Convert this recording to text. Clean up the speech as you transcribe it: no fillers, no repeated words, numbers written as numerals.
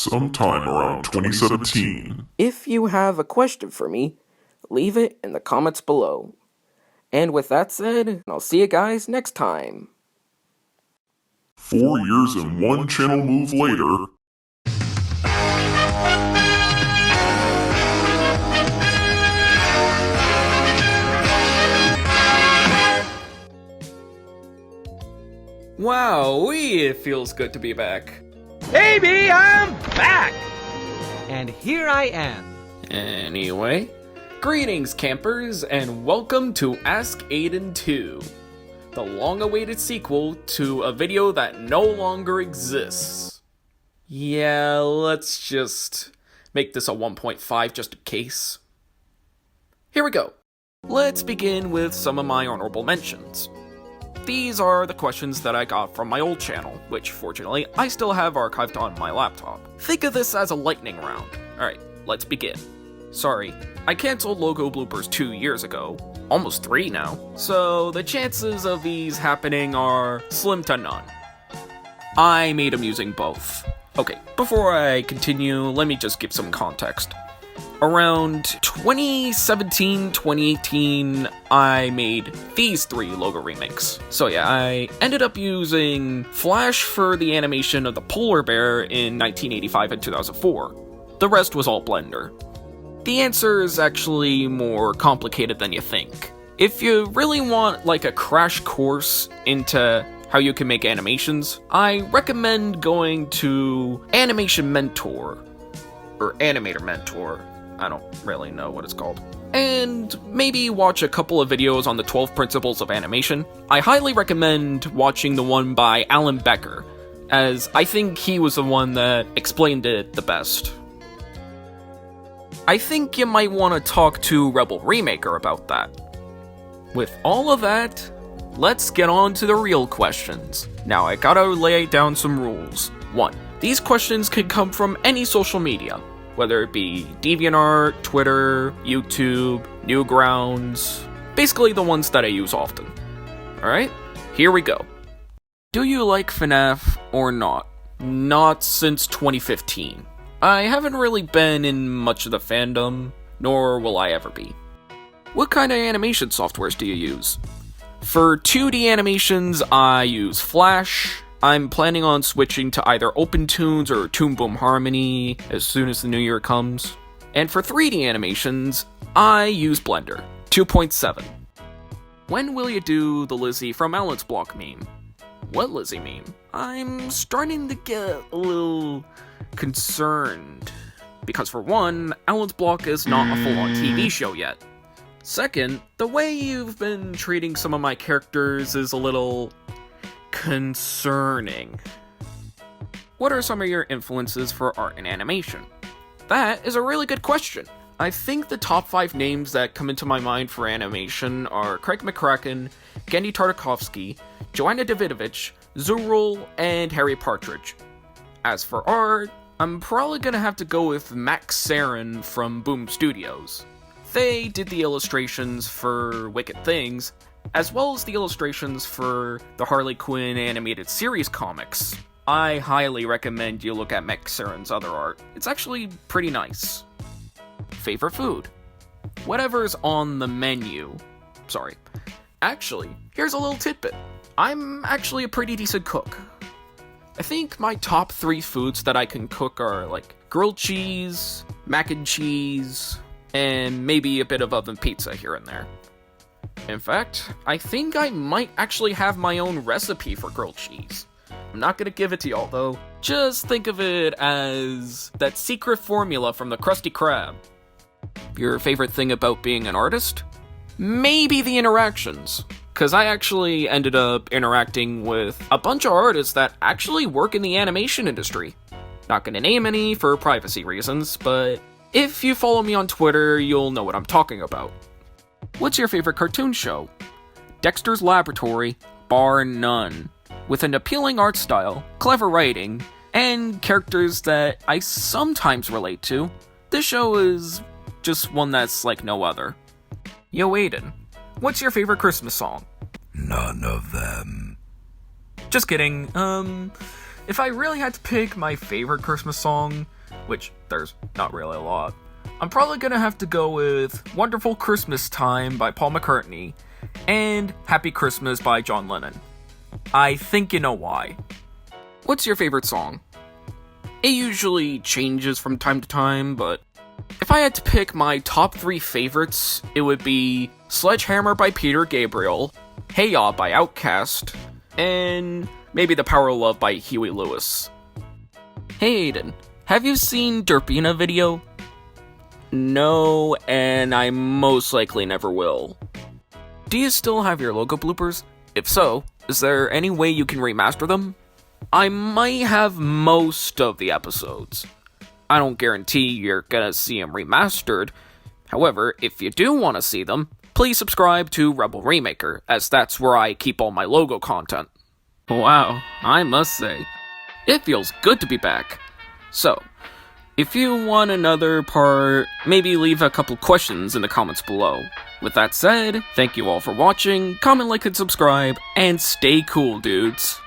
sometime around 2017. If you have a question for me, leave it in the comments below. And with that said, I'll see you guys next time. 4 years and one channel move later. Wowee, it feels good to be back. Baby, I'm back! And here I am. Anyway, greetings campers, and welcome to Ask Aidan 2, the long-awaited sequel to a video that no longer exists. Yeah, let's just make this a 1.5 just in case. Here we go. Let's begin with some of my honorable mentions. These are the questions that I got from my old channel, which fortunately I still have archived on my laptop. Think of this as a lightning round. Alright, let's begin. Sorry, I cancelled logo bloopers 2 years ago, almost 3 now, so the chances of these happening are slim to none. I made them using both. Okay, before I continue, let me just give some context. Around 2017-2018, I made these 3 logo remakes. So yeah, I ended up using Flash for the animation of the polar bear in 1985 and 2004. The rest was all Blender. The answer is actually more complicated than you think. If you really want like a crash course into how you can make animations, I recommend going to Animation Mentor, or Animator Mentor. I don't really know what it's called. And maybe watch a couple of videos on the 12 Principles of Animation. I highly recommend watching the one by Alan Becker, as I think he was the one that explained it the best. I think you might want to talk to Rebel Remaker about that. With all of that, let's get on to the real questions. Now I gotta lay down some rules. 1. These questions can come from any social media, whether it be DeviantArt, Twitter, YouTube, NewGrounds, basically the ones that I use often. Alright, here we go. Do you like FNAF or not? Not since 2015. I haven't really been in much of the fandom, nor will I ever be. What kind of animation softwares do you use? For 2D animations, I use Flash. I'm planning on switching to either OpenToons or Toon Boom Harmony as soon as the new year comes. And for 3D animations, I use Blender 2.7. When will you do the Lizzie from Alan's Block meme? What Lizzie meme? I'm starting to get a little concerned. Because for one, Alan's Block is not a full-on TV show yet. Second, the way you've been treating some of my characters is a little concerning. What are some of your influences for art and animation? That is a really good question. I think the top 5 names that come into my mind for animation are Craig McCracken, Gendy Tartakovsky, Joanna Davidovich, Zurul, and Harry Partridge. As for art, I'm probably gonna have to go with Max Sarin from Boom Studios. They did the illustrations for Wicked Things, as well as the illustrations for the Harley Quinn animated series comics. I highly recommend you look at Max Sarin's other art. It's actually pretty nice. Favorite food? Whatever's on the menu. Sorry. Actually, here's a little tidbit. I'm actually a pretty decent cook. I think my top 3 foods that I can cook are like grilled cheese, mac and cheese, and maybe a bit of oven pizza here and there. In fact, I think I might actually have my own recipe for grilled cheese. I'm not gonna give it to y'all though. Just think of it as that secret formula from the Krusty Krab. Your favorite thing about being an artist? Maybe the interactions. Cause I actually ended up interacting with a bunch of artists that actually work in the animation industry. Not gonna name any for privacy reasons, but if you follow me on Twitter, you'll know what I'm talking about. What's your favorite cartoon show? Dexter's Laboratory, bar none. With an appealing art style, clever writing, and characters that I sometimes relate to, this show is just one that's like no other. Yo Aidan, what's your favorite Christmas song? None of them. Just kidding, if I really had to pick my favorite Christmas song, which there's not really a lot, I'm probably gonna have to go with Wonderful Christmas Time by Paul McCartney and Happy Christmas by John Lennon. I think you know why. What's your favorite song? It usually changes from time to time, but if I had to pick my top 3 favorites, it would be Sledgehammer by Peter Gabriel, Hey Ya by Outkast, and maybe The Power of Love by Huey Lewis. Hey Aidan, have you seen Derpina video? No, and I most likely never will. Do you still have your logo bloopers? If so, is there any way you can remaster them? I might have most of the episodes. I don't guarantee you're gonna see them remastered. However, if you do want to see them, please subscribe to Rebel Remaker, as that's where I keep all my logo content. Wow, I must say, it feels good to be back. So, if you want another part, maybe leave a couple questions in the comments below. With that said, thank you all for watching, comment, like, and subscribe, and stay cool, dudes.